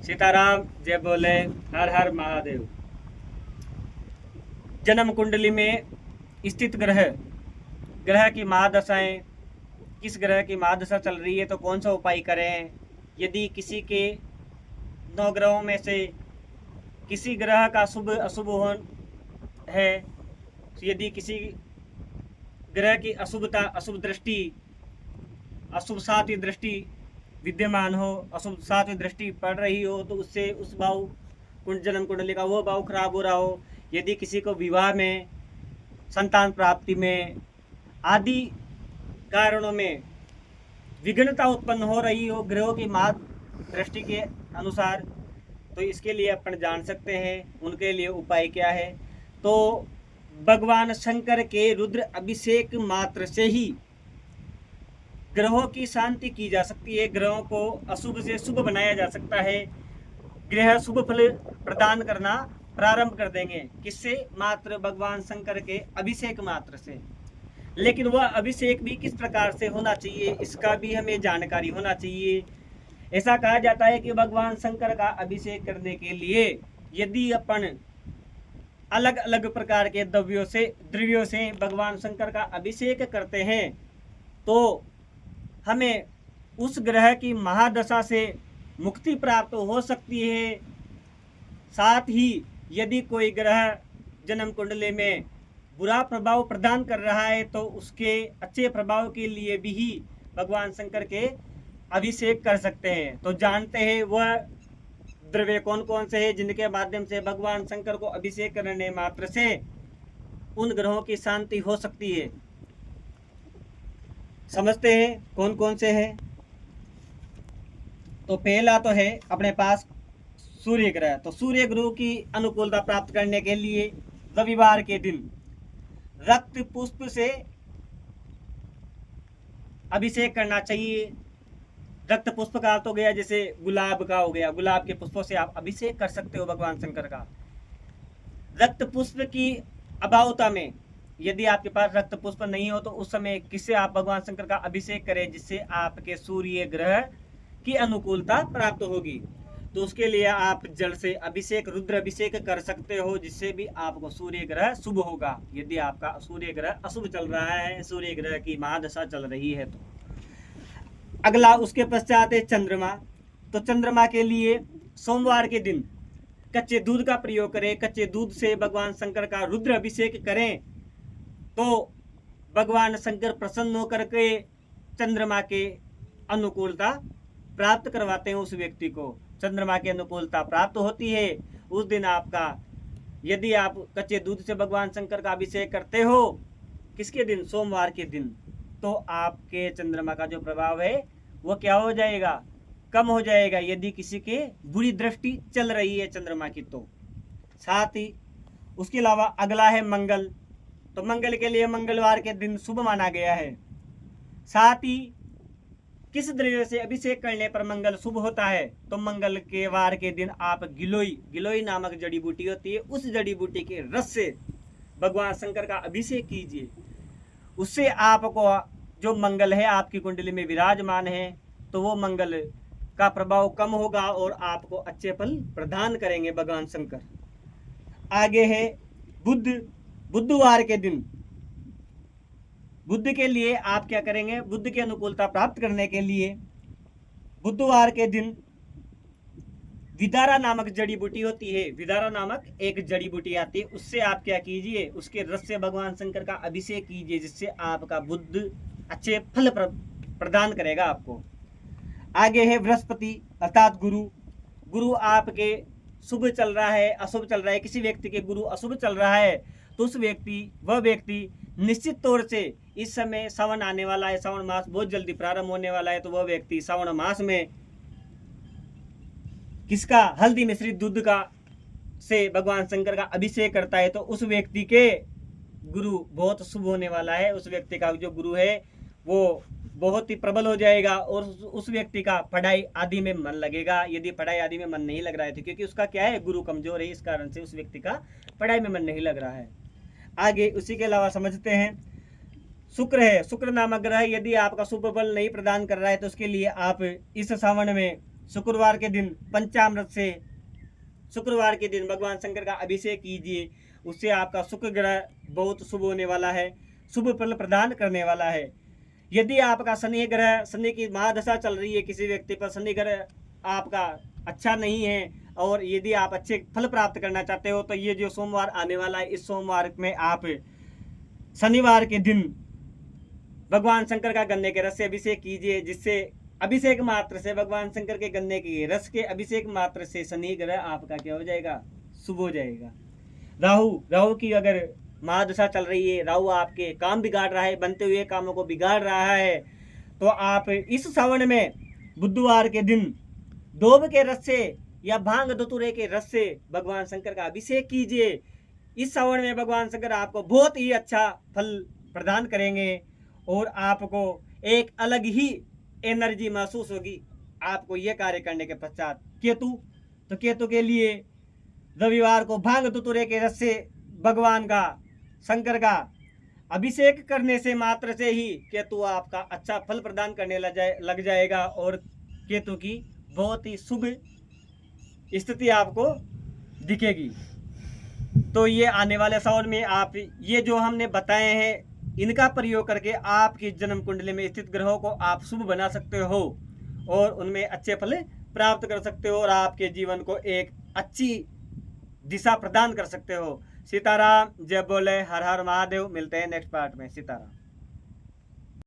सीताराम, जय बोले, हर हर महादेव। जन्म कुंडली में स्थित ग्रह ग्रह की महादशाएं, किस ग्रह की महादशा चल रही है तो कौन सा उपाय करें। यदि किसी के 9 ग्रहों में से किसी ग्रह का शुभ अशुभ हो है, तो यदि किसी ग्रह की अशुभता, अशुभ दृष्टि, अशुभ सातवीं दृष्टि विद्यमान हो, अशुभ सातवीं दृष्टि पड़ रही हो, तो उससे उस भाव जन्म कुंडली का वो भाव खराब हो रहा हो। यदि किसी को विवाह में, संतान प्राप्ति में आदि कारणों में विघ्नता उत्पन्न हो रही हो ग्रहों की मात दृष्टि के अनुसार, तो इसके लिए अपन जान सकते हैं उनके लिए उपाय क्या है। तो भगवान शंकर के रुद्र अभिषेक मात्र से ही ग्रहों की शांति की जा सकती है, ग्रहों को अशुभ से शुभ बनाया जा सकता है, ग्रह शुभ फल प्रदान करना प्रारंभ कर देंगे। किससे? मात्र भगवान शंकर के अभिषेक मात्र से। लेकिन वह अभिषेक भी किस प्रकार से होना चाहिए, इसका भी हमें जानकारी होना चाहिए। ऐसा कहा जाता है कि भगवान शंकर का अभिषेक करने के लिए यदि अपन अलग अलग प्रकार के द्रव्यों से भगवान शंकर का अभिषेक करते हैं, तो हमें उस ग्रह की महादशा से मुक्ति प्राप्त हो सकती है। साथ ही यदि कोई ग्रह जन्म कुंडली में बुरा प्रभाव प्रदान कर रहा है, तो उसके अच्छे प्रभाव के लिए भी भगवान शंकर के अभिषेक कर सकते हैं। तो जानते हैं वह द्रव्य कौन कौन से हैं जिनके माध्यम से भगवान शंकर को अभिषेक करने मात्र से उन ग्रहों की शांति हो सकती है। समझते हैं कौन कौन से हैं। तो पहला तो है अपने पास सूर्य ग्रह। तो सूर्य ग्रह की अनुकूलता प्राप्त करने के लिए रविवार के दिन रक्त पुष्प से अभिषेक करना चाहिए। रक्त पुष्प का अर्थ हो गया जैसे गुलाब का हो गया, गुलाब के पुष्पों से आप अभिषेक कर सकते हो भगवान शंकर का। रक्त पुष्प की अभावता में यदि आपके पास रक्त पुष्प नहीं हो, तो उस समय किससे आप भगवान शंकर का अभिषेक करें जिससे आपके सूर्य ग्रह की अनुकूलता प्राप्त होगी। तो उसके लिए आप जल से अभिषेक, रुद्र अभिषेक कर सकते हो, जिससे भी आपको सूर्य ग्रह शुभ होगा। यदि आपका सूर्य ग्रह अशुभ चल रहा है, सूर्य ग्रह की महादशा चल रही है तो। अगला उसके पश्चात है चंद्रमा। तो चंद्रमा के लिए सोमवार के दिन कच्चे दूध का प्रयोग करें। कच्चे दूध से भगवान शंकर का रुद्र अभिषेक करें तो भगवान शंकर प्रसन्न होकर के चंद्रमा के अनुकूलता प्राप्त करवाते हैं। उस व्यक्ति को चंद्रमा की अनुकूलता प्राप्त होती है। उस दिन आपका, यदि आप कच्चे दूध से भगवान शंकर का अभिषेक करते हो, किसके दिन? सोमवार के दिन, तो आपके चंद्रमा का जो प्रभाव है वो क्या हो जाएगा? कम हो जाएगा। यदि किसी के बुरी दृष्टि चल रही है चंद्रमा की तो। साथ ही उसके अलावा अगला है मंगल। तो मंगल के लिए मंगलवार के दिन शुभ माना गया है। साथ ही किस द्रव्य से अभिषेक करने पर मंगल शुभ होता है? तो मंगल के वार के दिन आप गिलोई नामक जड़ी बूटी होती है, उस जड़ी बूटी के रस से भगवान शंकर का अभिषेक कीजिए। उससे आपको जो मंगल है आपकी कुंडली में विराजमान है, तो वो मंगल का प्रभाव कम होगा और आपको अच्छे फल प्रदान करेंगे भगवान शंकर। आगे है बुधवार के दिन। बुध के लिए आप क्या करेंगे? बुध की अनुकूलता प्राप्त करने के लिए बुधवार के दिन विदारा नामक जड़ी बूटी होती है, विदारा नामक एक जड़ी बूटी आती है, उससे आप क्या कीजिए? उसके रस से भगवान शंकर का अभिषेक कीजिए, जिससे आपका बुध अच्छे फल प्रदान करेगा आपको। आगे है बृहस्पति अर्थात गुरु आपके शुभ चल रहा है, अशुभ चल रहा है, किसी व्यक्ति के गुरु अशुभ चल रहा है, तो वह व्यक्ति निश्चित तौर से इस समय सावन आने वाला है, सावन मास बहुत जल्दी प्रारंभ होने वाला है, तो वह व्यक्ति सावन मास में किसका? हल्दी मिश्रित दूध का से भगवान शंकर का अभिषेक करता है, तो उस व्यक्ति के गुरु बहुत शुभ होने वाला है। उस व्यक्ति का जो गुरु है वो बहुत ही प्रबल हो जाएगा और उस व्यक्ति का पढ़ाई आदि में मन लगेगा। यदि पढ़ाई आदि में मन नहीं लग रहा है तो क्योंकि उसका क्या है? गुरु कमजोर है, इस कारण से उस व्यक्ति का पढ़ाई में मन नहीं लग रहा है। आगे उसी के अलावा समझते हैं शुक्र है। शुक्र नामक ग्रह यदि आपका शुभ बल नहीं प्रदान कर रहा है, तो उसके लिए आप इस सावन में शुक्रवार के दिन पंचामृत से शुक्रवार के दिन भगवान शंकर का अभिषेक कीजिए, उससे आपका शुक्र ग्रह बहुत शुभ होने वाला है, शुभ फल प्रदान करने वाला है। यदि आपका शनि ग्रह, शनि की महादशा चल रही है, किसी व्यक्ति पर शनि ग्रह आपका अच्छा नहीं है और यदि आप अच्छे फल प्राप्त करना चाहते हो तो ये जो सोमवार आने वाला है, इस सोमवार में आप शनिवार के दिन भगवान शंकर का गन्ने के रस से अभिषेक कीजिए, जिससे अभिषेक मात्र से भगवान शंकर के गन्ने के रस के अभिषेक मात्र से शनि ग्रह आपका क्या हो जाएगा, शुभ हो जाएगा। राहु की अगर महादशा चल रही है, राहु आपके काम बिगाड़ रहा है, बनते हुए कामों को बिगाड़ रहा है, तो आप इस श्रावण में बुधवार के दिन दूब के रस से या भांग धतूरे के रस से भगवान शंकर का अभिषेक कीजिए। इस श्रावण में भगवान शंकर आपको बहुत ही अच्छा फल प्रदान करेंगे और आपको एक अलग ही एनर्जी महसूस होगी आपको यह कार्य करने के पश्चात। केतु के लिए रविवार को भांग धतूरे के रस से भगवान का शंकर का अभिषेक करने से मात्र से ही केतु आपका अच्छा फल प्रदान करने लग जाएगा और केतु की बहुत ही शुभ स्थिति आपको दिखेगी। तो ये आने वाले सावन में आप ये जो हमने बताए हैं, इनका प्रयोग करके आपकी जन्म कुंडली में स्थित ग्रहों को आप शुभ बना सकते हो और उनमें अच्छे फल प्राप्त कर सकते हो और आपके जीवन को एक अच्छी दिशा प्रदान कर सकते हो। सीताराम, जय बोले, हर हर महादेव। मिलते हैं नेक्स्ट पार्ट में। सीताराम।